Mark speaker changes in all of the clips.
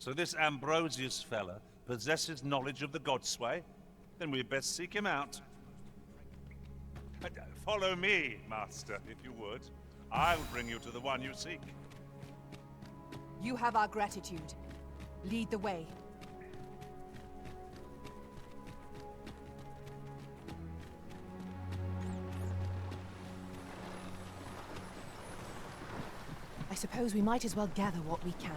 Speaker 1: So this Ambrosius fella possesses knowledge of the Godsway? Then we'd best seek him out. Follow me, Master, if you would. I'll bring you to the one you seek.
Speaker 2: You have our gratitude. Lead the way. I suppose we might as well gather what we can.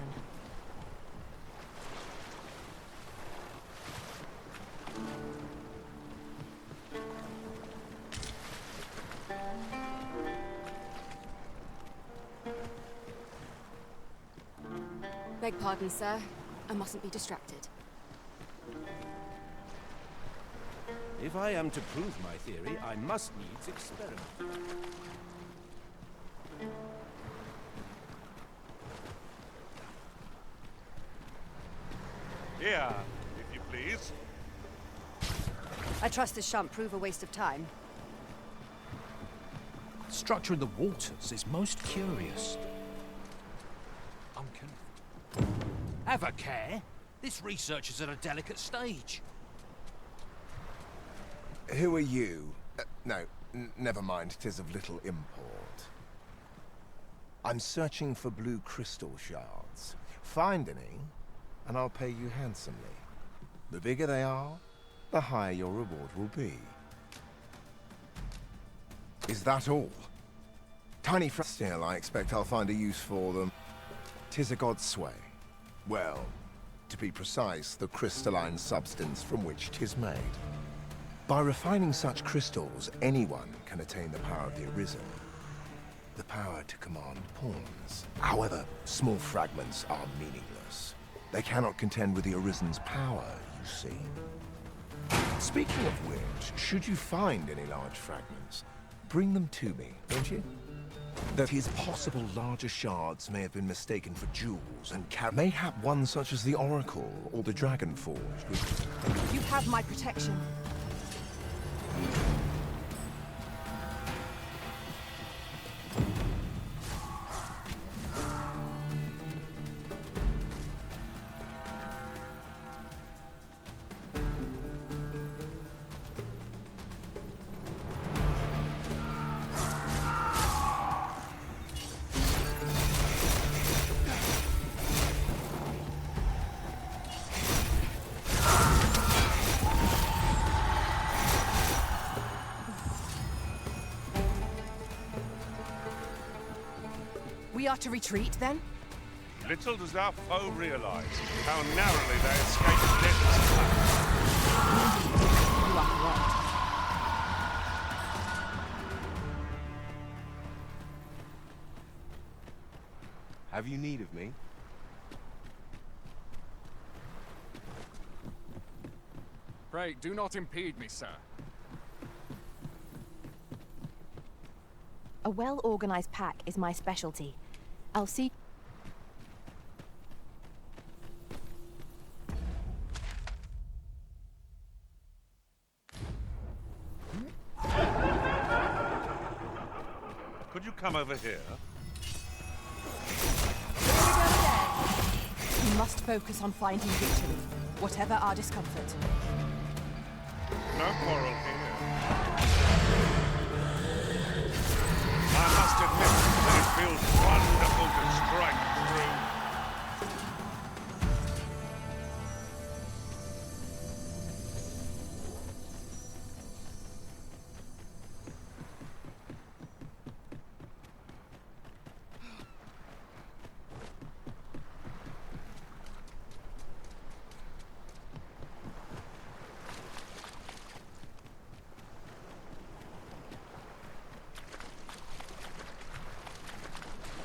Speaker 3: Beg pardon, sir. I mustn't be distracted.
Speaker 4: If I am to prove my theory, I must needs experiment.
Speaker 1: Here, if you please.
Speaker 3: I trust this shan't prove a waste of time.
Speaker 5: Structure in the waters is most curious. Have a care. This research is at a delicate stage.
Speaker 6: Who are you? No, never mind. 'Tis of little import. I'm searching for blue crystal shards. Find any, and I'll pay you handsomely. The bigger they are, the higher your reward will be. Is that all? Tiny still, I expect I'll find a use for them. 'Tis a Godsway. Well, to be precise, the crystalline substance from which 'tis made. By refining such crystals, anyone can attain the power of the Arisen. The power to command pawns. However, small fragments are meaningless. They cannot contend with the Arisen's power, you see. Speaking of which, should you find any large fragments, bring them to me, won't you? That it is possible larger shards may have been mistaken for jewels and mayhap one such as the Oracle or the Dragon Forged.
Speaker 2: You have my protection. We are to retreat, then?
Speaker 1: Little does our foe realize how narrowly they escaped death's clutch.
Speaker 2: You are correct.
Speaker 6: Have you need of me?
Speaker 7: Pray, do not impede me, sir.
Speaker 2: A well-organized pack is my specialty. I'll see...
Speaker 1: Could you come over here?
Speaker 2: We must focus on finding victory, whatever our discomfort.
Speaker 1: No quarrel here. I must admit that it feels wonderful to strike through.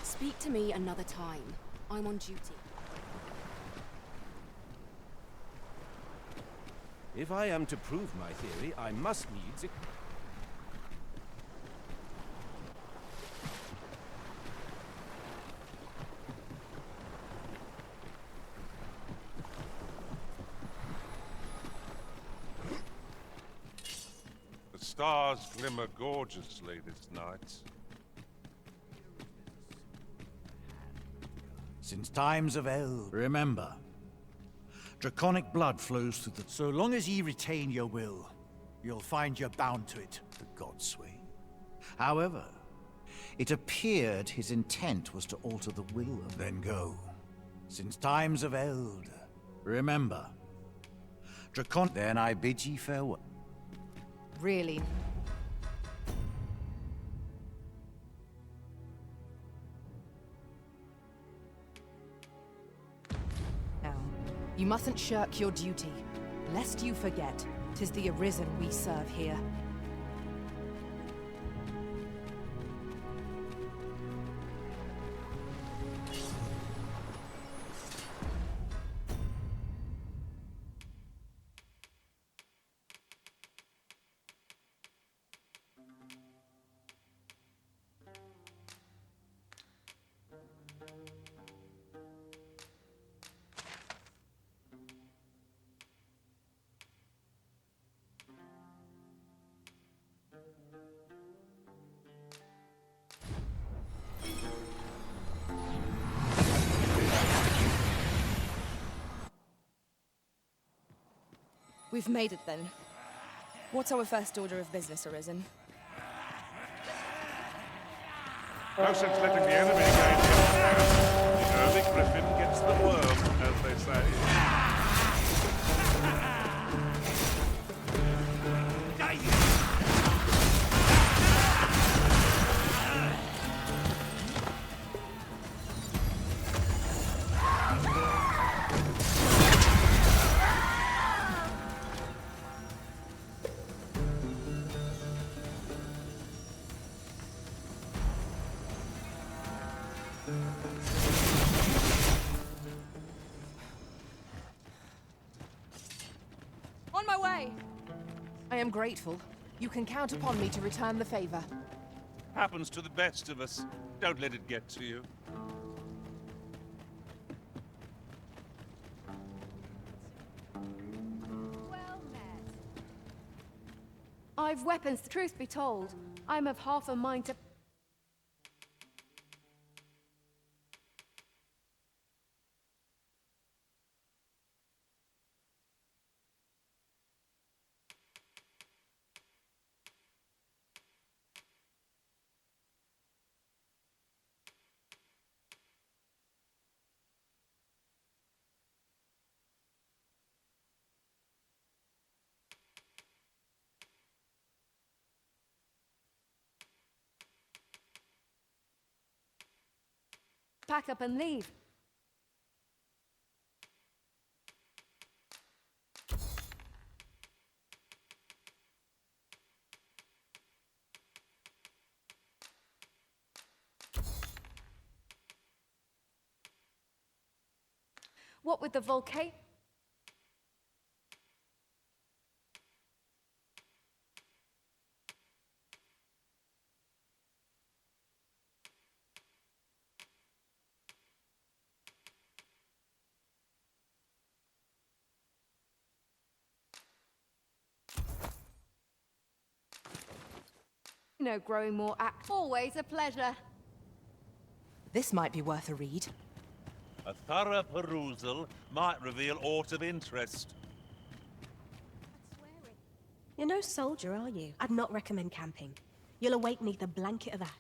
Speaker 3: Speak to me another time. I'm on duty.
Speaker 4: If I am to prove my theory, I must needs...
Speaker 1: The stars glimmer gorgeously this night.
Speaker 5: Since times of eld, remember, Draconic blood flows through the...
Speaker 8: So long as ye retain your will, you'll find you're bound to it, the Godsway. However, it appeared his intent was to alter the will of then go. Since times of eld, remember, Then I bid ye farewell.
Speaker 2: Really? Now, you mustn't shirk your duty, lest you forget 'tis the Arisen we serve here.
Speaker 9: We've made it then. What's our first order of business, Arisen?
Speaker 1: No sense letting the enemy gain the upper hand. The early griffin gets the worm, as they say.
Speaker 2: On my way! I am grateful. You can count upon me to return the favor.
Speaker 1: Happens to the best of us. Don't let it get to you.
Speaker 3: Well met. I've weapons, the truth be told. I'm of half a mind to... pack up and leave. What with the volcano? Growing more act. Always a pleasure.
Speaker 2: This might be worth a read.
Speaker 1: A thorough perusal might reveal aught of interest.
Speaker 10: You're no soldier, are you? I'd not recommend camping. You'll awake neath a blanket of that.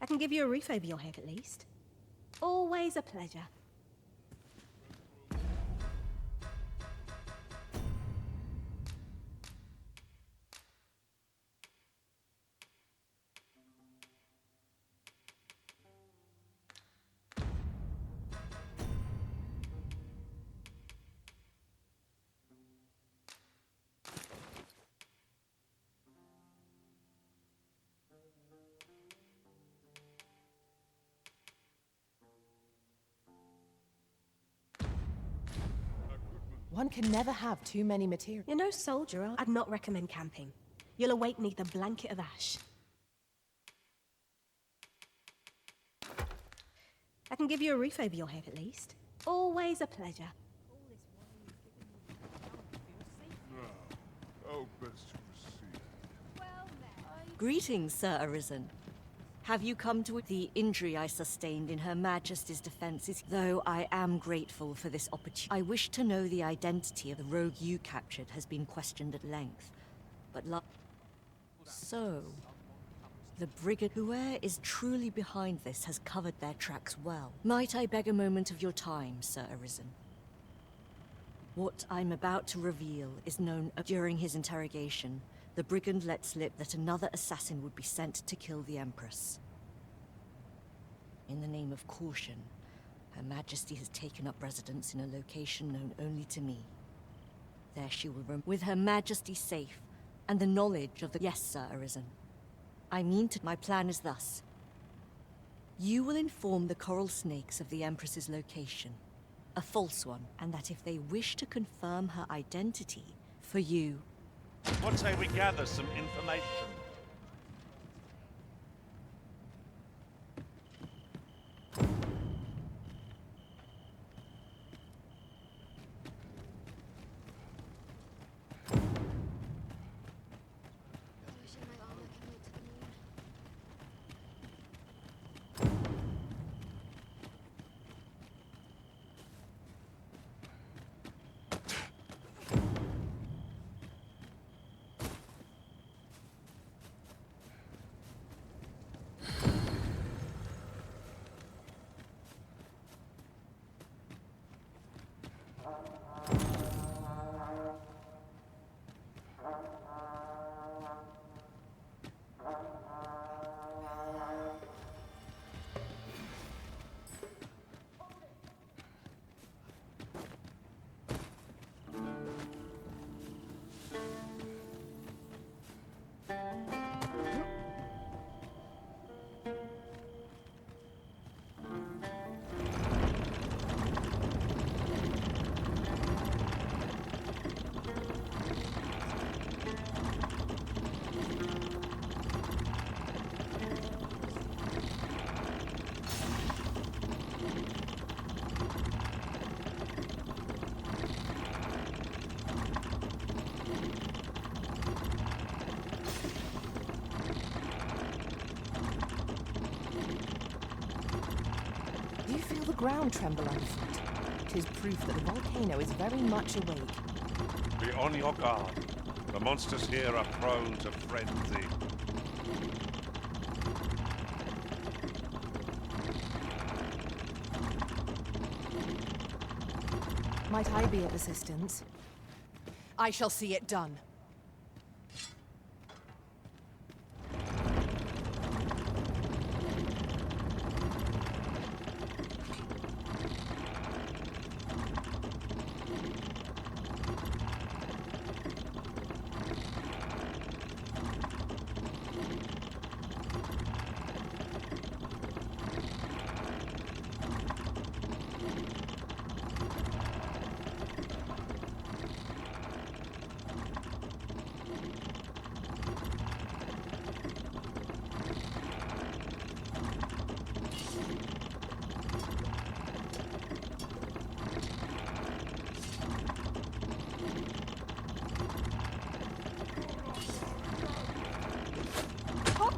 Speaker 10: I can give you a roof over your head at least. Always a pleasure.
Speaker 2: One can never have too many materials.
Speaker 10: You're no soldier, I'd not recommend camping. You'll awake neath a blanket of ash. I can give you a roof over your head at least. Always a pleasure.
Speaker 1: Oh, best to proceed.
Speaker 3: Greetings, Sir Arisen. Have you come to the injury I sustained in Her Majesty's defenses? Though I am grateful for this opportunity, I wish to know the identity of the rogue you captured has been questioned at length. But so, the brigand whoever is truly behind this has covered their tracks well. Might I beg a moment of your time, Sir Arisen? What I'm about to reveal is known during his interrogation. The brigand let slip that another assassin would be sent to kill the Empress. In the name of caution, Her Majesty has taken up residence in a location known only to me. There she will roam with Her Majesty safe, and the knowledge of the— Yes, Sir Arisen. I mean to— My plan is thus. You will inform the coral snakes of the Empress's location, a false one, and that if they wish to confirm her identity, for you—
Speaker 11: What say we gather some information?
Speaker 2: Do you feel the ground tremble underfoot? 'Tis proof that the volcano is very much awake.
Speaker 1: Be on your guard. The monsters here are prone to frenzy.
Speaker 2: Might I be of assistance? I shall see it done.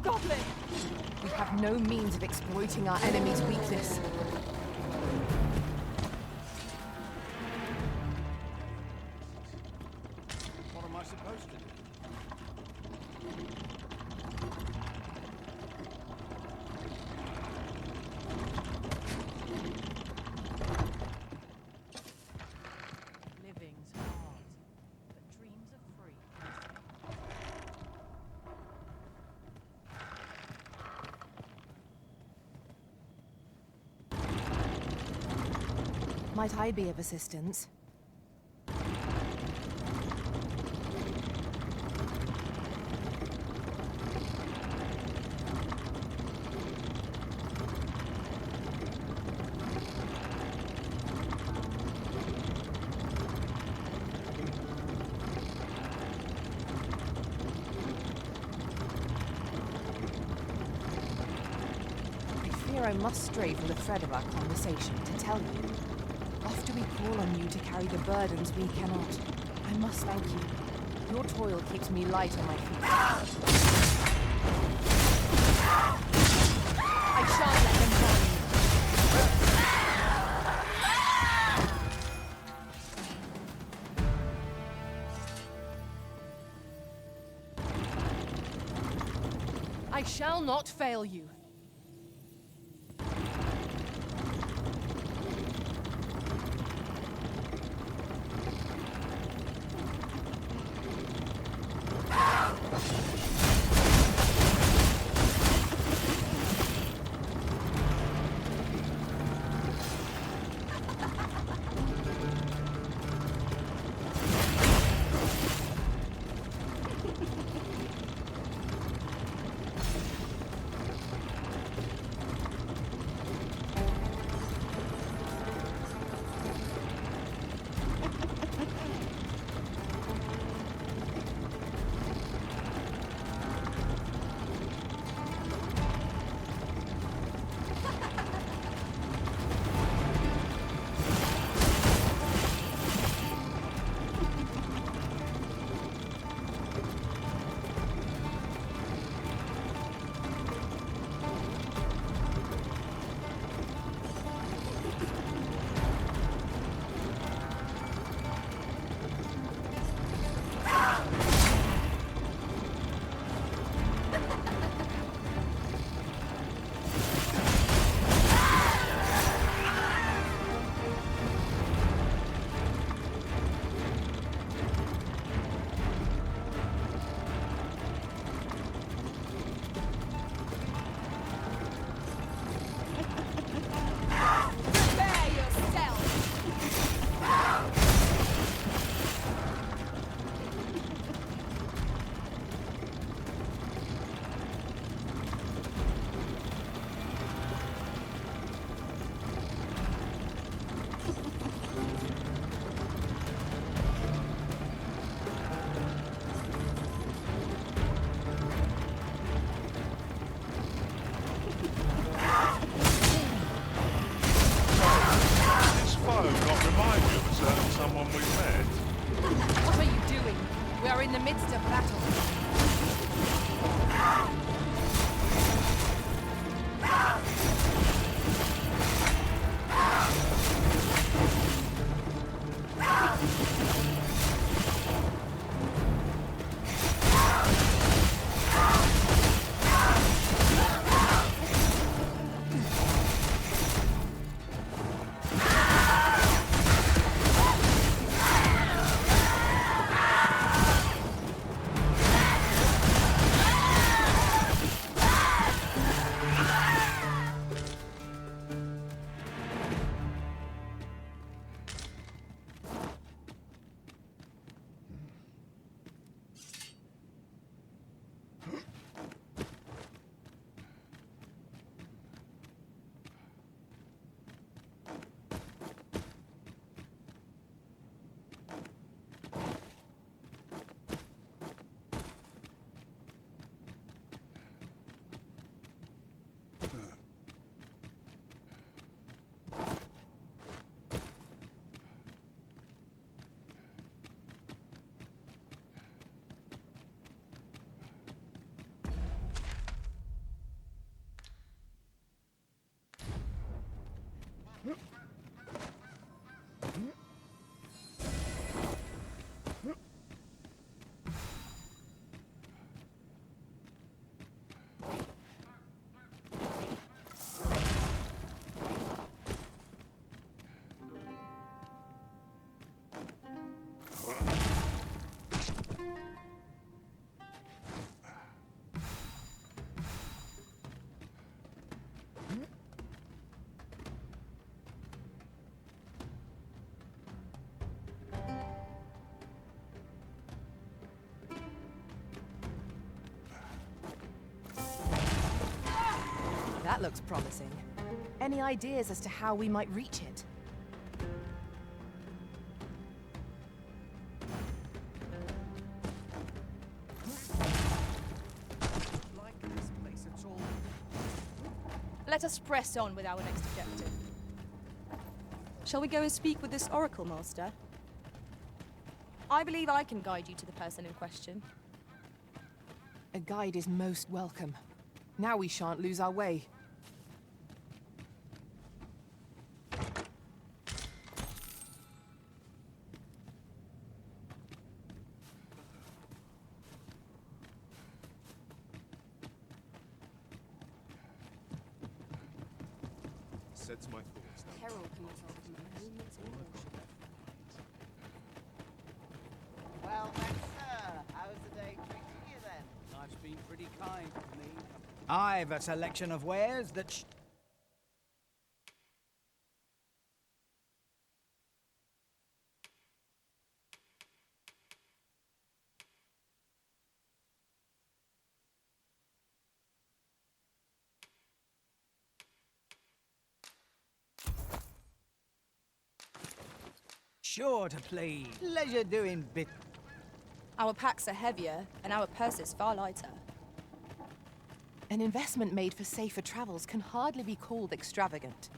Speaker 2: Goblin! We have no means of exploiting our enemy's weakness.
Speaker 4: What am I supposed to do?
Speaker 12: Living's hard, but dreams are free.
Speaker 2: Might I be of assistance? I must stray from the thread of our conversation to tell you. After we call on you to carry the burdens we cannot, I must thank you. Your toil keeps me light on my feet. I shan't let them harm you. I shall not fail you. What are you doing? We are in the midst of battle. That looks promising. Any ideas as to how we might reach it? Let
Speaker 9: Let us press on with our next objective. Shall we go and speak with this Oracle Master? I believe I can guide you to the person in question.
Speaker 2: A guide is most welcome. Now we shan't lose our way.
Speaker 1: Sets my thoughts.
Speaker 13: Well then, sir, how's the day treating you then?
Speaker 5: Life's been pretty kind to me. I've a selection of wares that sure to please. Pleasure doing bit.
Speaker 9: Our packs are heavier, and our purses far lighter.
Speaker 2: An investment made for safer travels can hardly be called extravagant.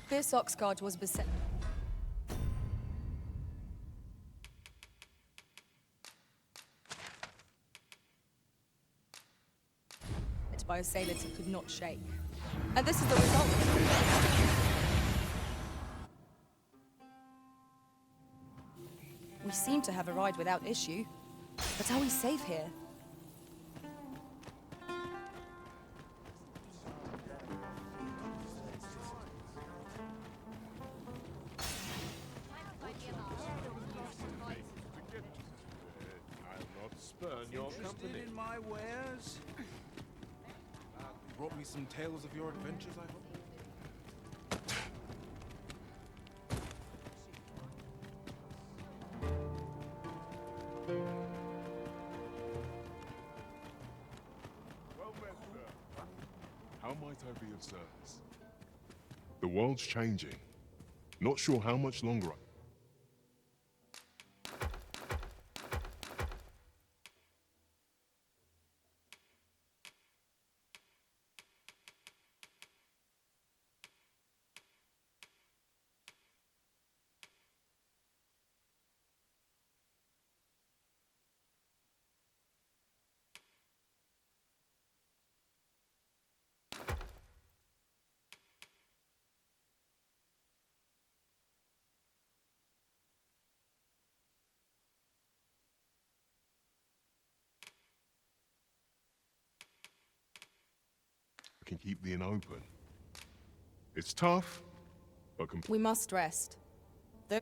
Speaker 9: This Oxguard was beset by assailants it could not shake. And this is the result. We seem to have arrived without issue. But are we safe here?
Speaker 1: I'll not spurn your company.
Speaker 5: In my wares?
Speaker 14: Brought me some tales of your adventures, I hope?
Speaker 1: Well met, sir. How might I be of service? The world's changing. Not sure how much longer I... can keep the inn open. It's tough, but
Speaker 9: We must rest. The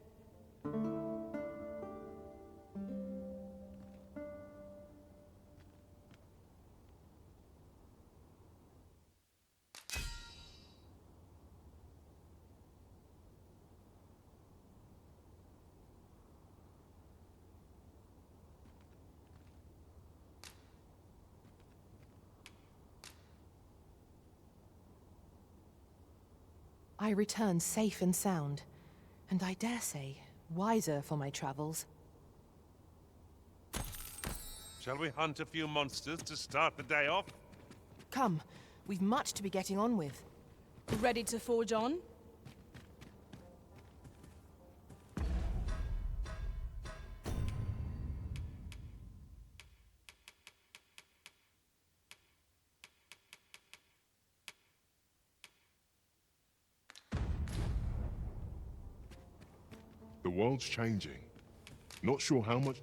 Speaker 2: I return safe and sound, and I dare say, wiser for my travels.
Speaker 11: Shall we hunt a few monsters to start the day off?
Speaker 2: Come, we've much to be getting on with.
Speaker 9: ready to forge on?
Speaker 1: The world's changing. Not sure how much...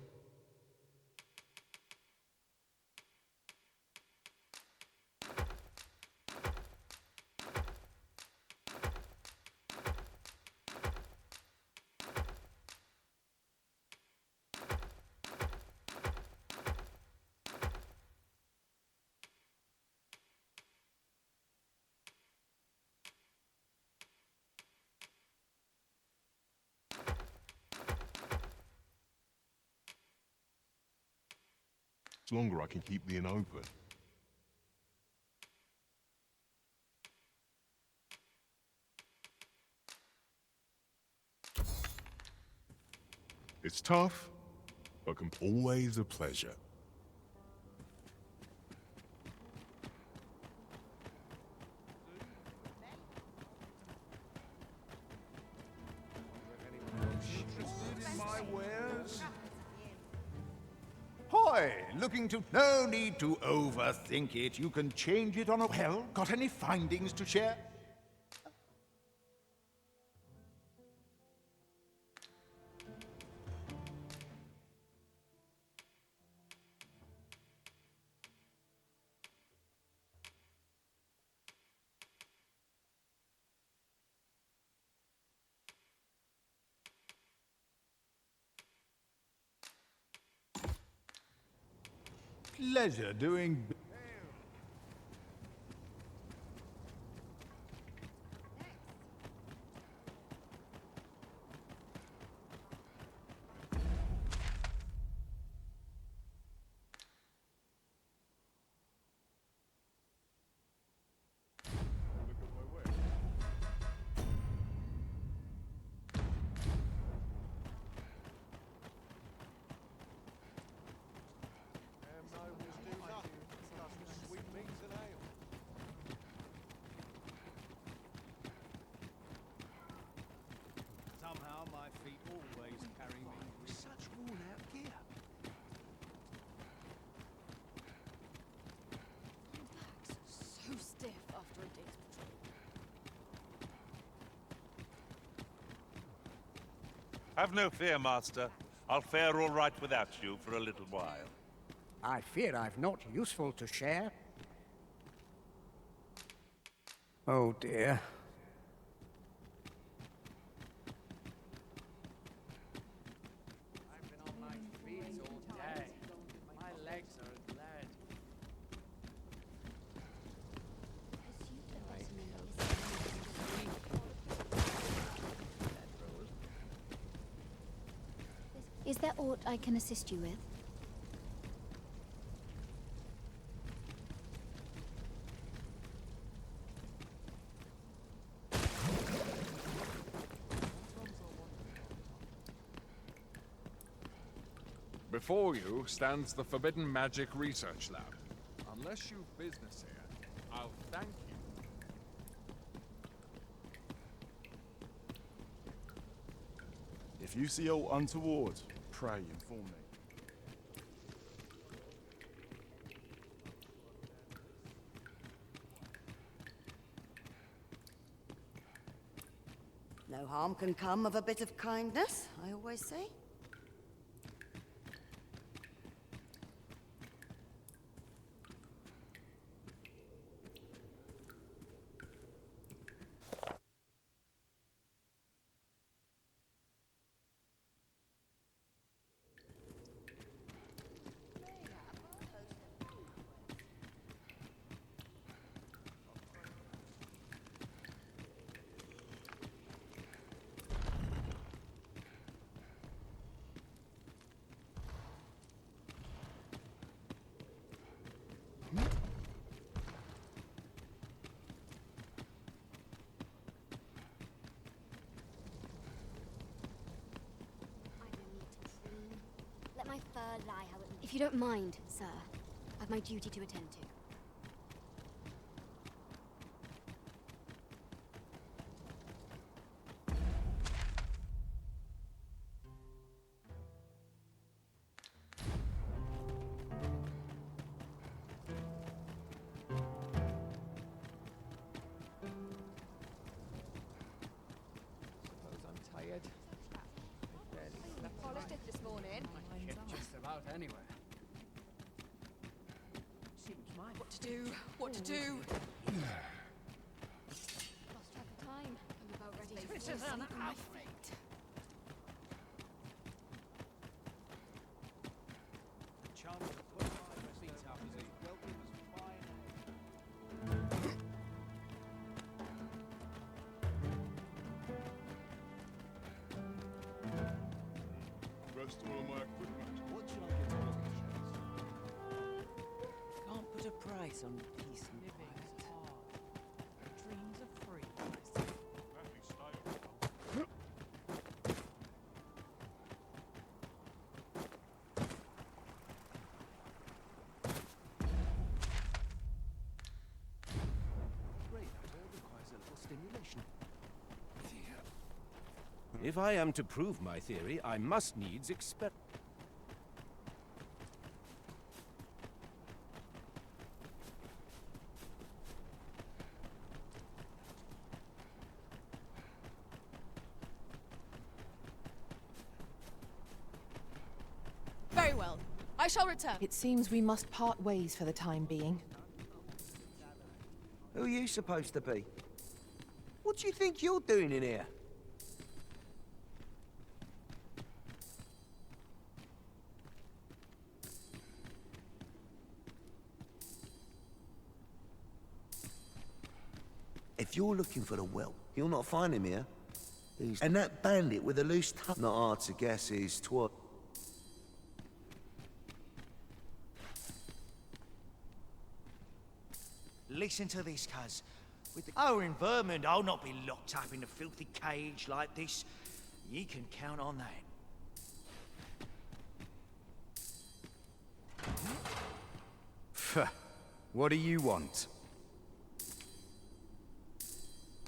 Speaker 1: longer I can keep the inn open. It's tough, but always a pleasure.
Speaker 15: Hoy, looking to... No need to overthink it. You can change it on a... Well, got any findings to share? Pleasure doing...
Speaker 5: Somehow my feet always carry me with such worn-out gear.
Speaker 9: So stiff after a day's patrol.
Speaker 11: Have no fear, Master. I'll fare all right without you for a little while.
Speaker 16: I fear I've not useful to share. Oh dear.
Speaker 12: I've been on my feet all day. My legs are glad.
Speaker 17: Is there aught I can assist you with?
Speaker 7: Before you stands the Forbidden Magic Research Lab. Unless you've business here, I'll thank you.
Speaker 14: If you see aught untoward, pray inform me.
Speaker 18: No harm can come of a bit of kindness, I always say.
Speaker 17: Let my fur lie how it... If you don't mind, sir, I've my duty to attend to.
Speaker 12: Suppose I'm tired. anywhere.
Speaker 9: Seems my what to do? What to do?
Speaker 17: Lost track of time. I'm about ready to
Speaker 12: This
Speaker 17: fall
Speaker 12: is
Speaker 17: asleep
Speaker 12: an
Speaker 17: on my
Speaker 12: outrage.
Speaker 17: feet.
Speaker 5: Chum, put my feet up as his welcome as fine.
Speaker 1: Rest all of my equipment.
Speaker 4: What should I get on these shows? Can't put a price on peace and
Speaker 12: Living's
Speaker 4: quiet.
Speaker 12: hard. Dreams are free, I say.
Speaker 4: Great idea requires a little stimulation. If I am to prove my theory, I must needs experiment.
Speaker 9: Very well. I shall return.
Speaker 2: It seems we must part ways for the time being.
Speaker 19: Who are you supposed to be? What do you think you're doing in here? If you're looking for the whelp, you'll not find him here. And that bandit with the loose tongue, not hard to guess, is Twat.
Speaker 8: Listen to this, cuz. With the... Oh, in Vermont, I'll not be locked up in a filthy cage like this. You can count on that.
Speaker 20: What do you want?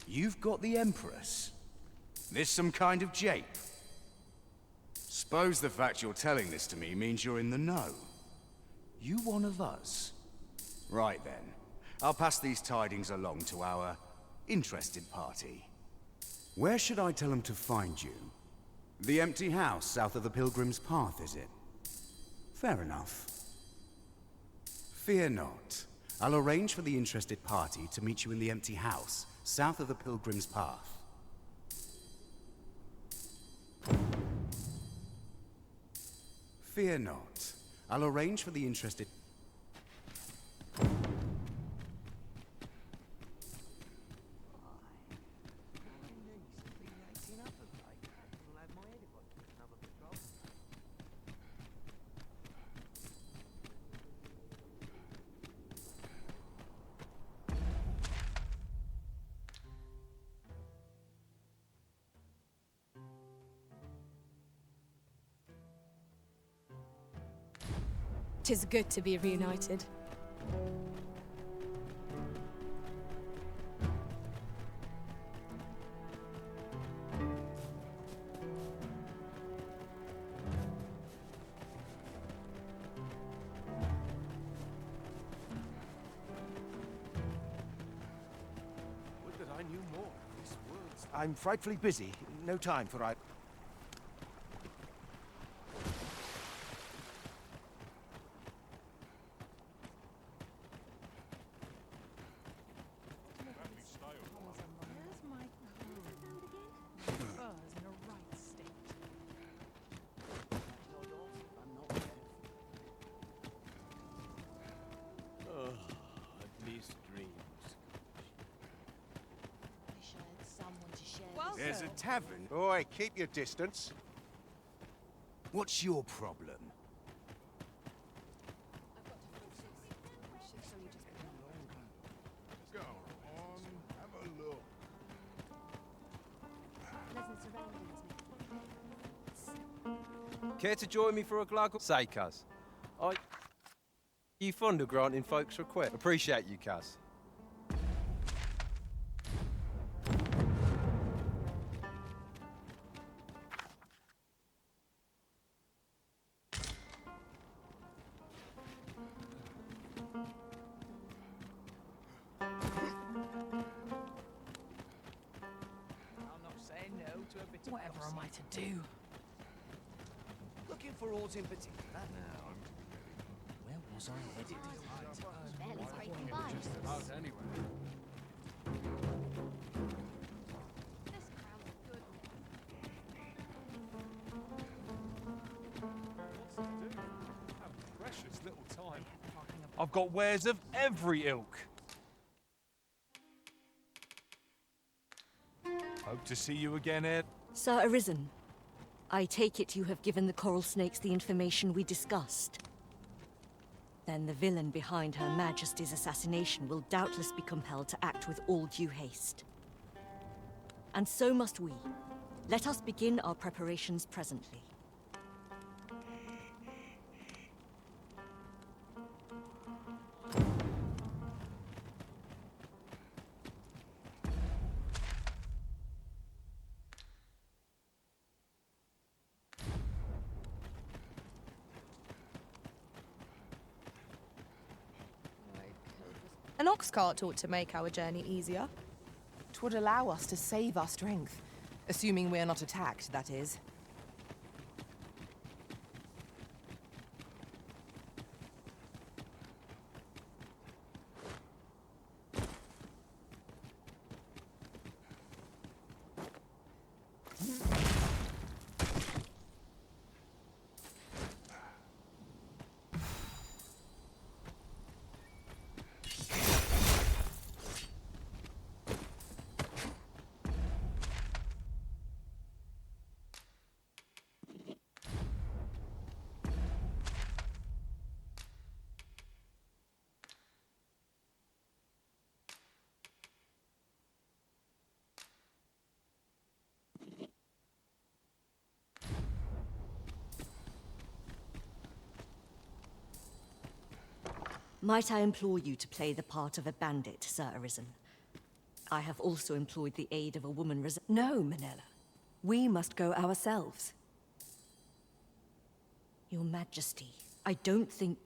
Speaker 20: You've got the Empress. This some kind of jape? Suppose the fact you're telling this to me means you're in the know. You one of us? Right then. I'll pass these tidings along to our interested party. Where should I tell them to find you? The empty house south of the Pilgrim's Path, is it? Fair enough. Fear not. I'll arrange for the interested party to meet you in the empty house south of the Pilgrim's Path. Fear not. I'll arrange for the interested...
Speaker 9: Tis good to be reunited.
Speaker 4: Would that I knew more. This world's... I'm frightfully busy. No time for I...
Speaker 12: At least dreams.
Speaker 17: Wish I had someone to share
Speaker 9: Well,
Speaker 17: this.
Speaker 20: There's a tavern.
Speaker 15: Boy, keep your distance.
Speaker 20: What's your problem?
Speaker 1: Go on, have a look.
Speaker 17: Pleasant surroundings.
Speaker 21: Care to join me for a glug? Say, cuz. You fond of granting folks requests? Appreciate you, cuz.
Speaker 12: I'm not saying no to a bit of
Speaker 2: Whatever am I to do?
Speaker 8: Looking for aught in particular?
Speaker 1: Now I'm
Speaker 20: Was I ready
Speaker 17: Barely scraping by.
Speaker 7: Just about anywhere.
Speaker 17: This crown is good.
Speaker 7: Precious little time. I've got wares of every ilk. Hope to see you again, Ed.
Speaker 3: Sir Arisen, I take it you have given the coral snakes the information we discussed. Then the villain behind Her Majesty's assassination will doubtless be compelled to act with all due haste. And so must we. Let us begin our preparations presently.
Speaker 9: An ox cart ought to make our journey easier.
Speaker 2: 'Twould allow us to save our strength. Assuming we're not attacked, that is.
Speaker 3: Might I implore you to play the part of a bandit, Sir Arisen? I have also employed the aid of a woman
Speaker 2: No, Manella. We must go ourselves.
Speaker 3: Your Majesty, I don't think...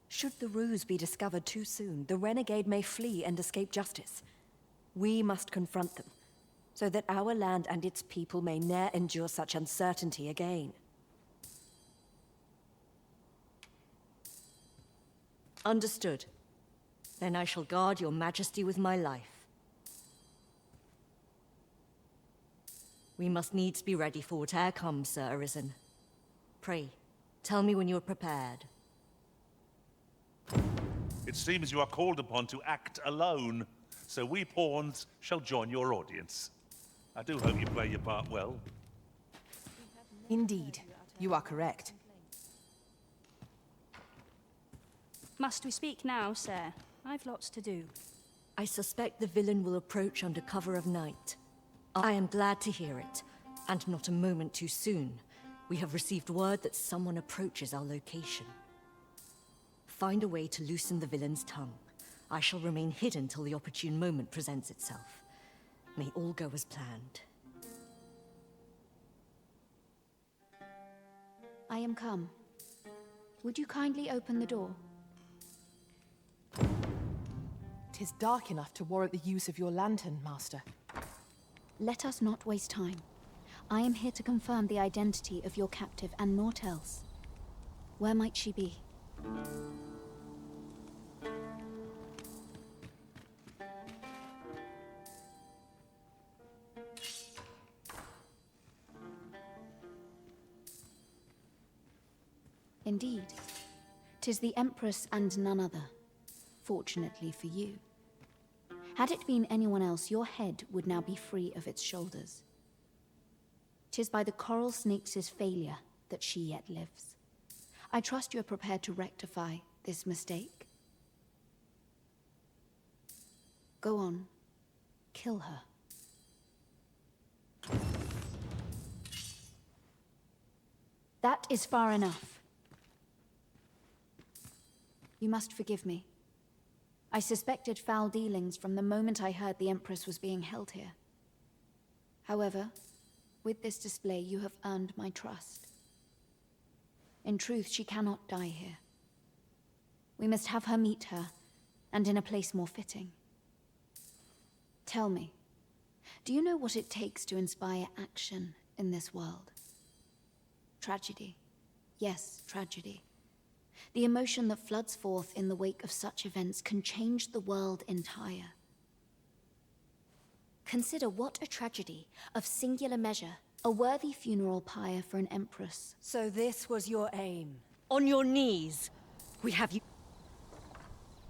Speaker 2: Should the ruse be discovered too soon, the renegade may flee and escape justice. We must confront them, so that our land and its people may ne'er endure such uncertainty again.
Speaker 3: Understood. Then I shall guard your Majesty with my life. We must needs be ready for whate'er comes, Sir Arisen. Pray, tell me when you are prepared.
Speaker 11: It seems you are called upon to act alone, so we pawns shall join your audience. I do hope you play your part well.
Speaker 2: Indeed, you are correct.
Speaker 6: Must we speak now, sir? I've lots to do.
Speaker 3: I suspect the villain will approach under cover of night. I am glad to hear it, and not a moment too soon. We have received word that someone approaches our location. Find a way to loosen the villain's tongue. I shall remain hidden till the opportune moment presents itself. May all go as planned.
Speaker 17: I am come. Would you kindly open the door?
Speaker 2: 'Tis dark enough to warrant the use of your lantern, Master.
Speaker 17: Let us not waste time. I am here to confirm the identity of your captive and naught else. Where might she be? Indeed. 'Tis the Empress and none other. Fortunately for you. Had it been anyone else, your head would now be free of its shoulders. 'Tis by the coral snakes' failure that she yet lives. I trust you are prepared to rectify this mistake. Go on. Kill her. That is far enough. You must forgive me. I suspected foul dealings from the moment I heard the Empress was being held here. However, with this display, you have earned my trust. In truth, she cannot die here. We must have her meet her, and in a place more fitting. Tell me, do you know what it takes to inspire action in this world? Tragedy. Yes, tragedy. The emotion that floods forth in the wake of such events can change the world entire. Consider what a tragedy, of singular measure, a worthy funeral pyre for an empress.
Speaker 2: So this was your aim?
Speaker 3: On your knees. We have you...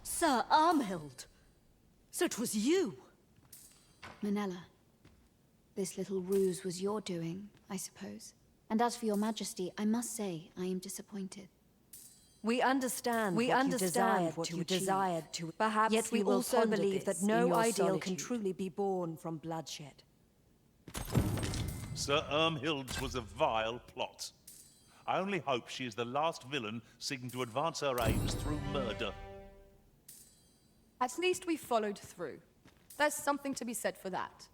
Speaker 3: Sir Armhild! So it was you!
Speaker 17: Manella, this little ruse was your doing, I suppose. And as for your majesty, I must say I am disappointed.
Speaker 2: We understand what you desired to. Perhaps yet we also believe that no ideal can truly be born from bloodshed.
Speaker 11: Sir Irmhild's was a vile plot. I only hope she is the last villain seeking to advance her aims through murder.
Speaker 9: At least we followed through. There's something to be said for that.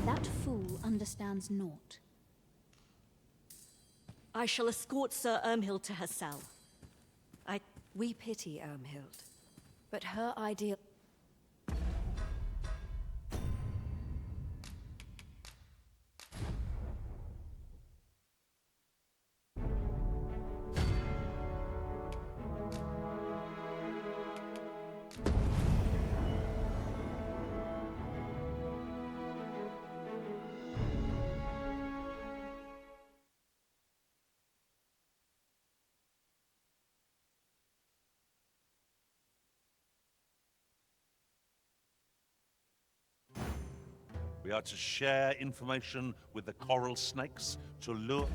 Speaker 17: That fool understands naught.
Speaker 3: I shall escort Sir Irmhild to her cell.
Speaker 2: We pity Irmhild, but her ideal...
Speaker 11: We are to share information with the coral snakes to lure...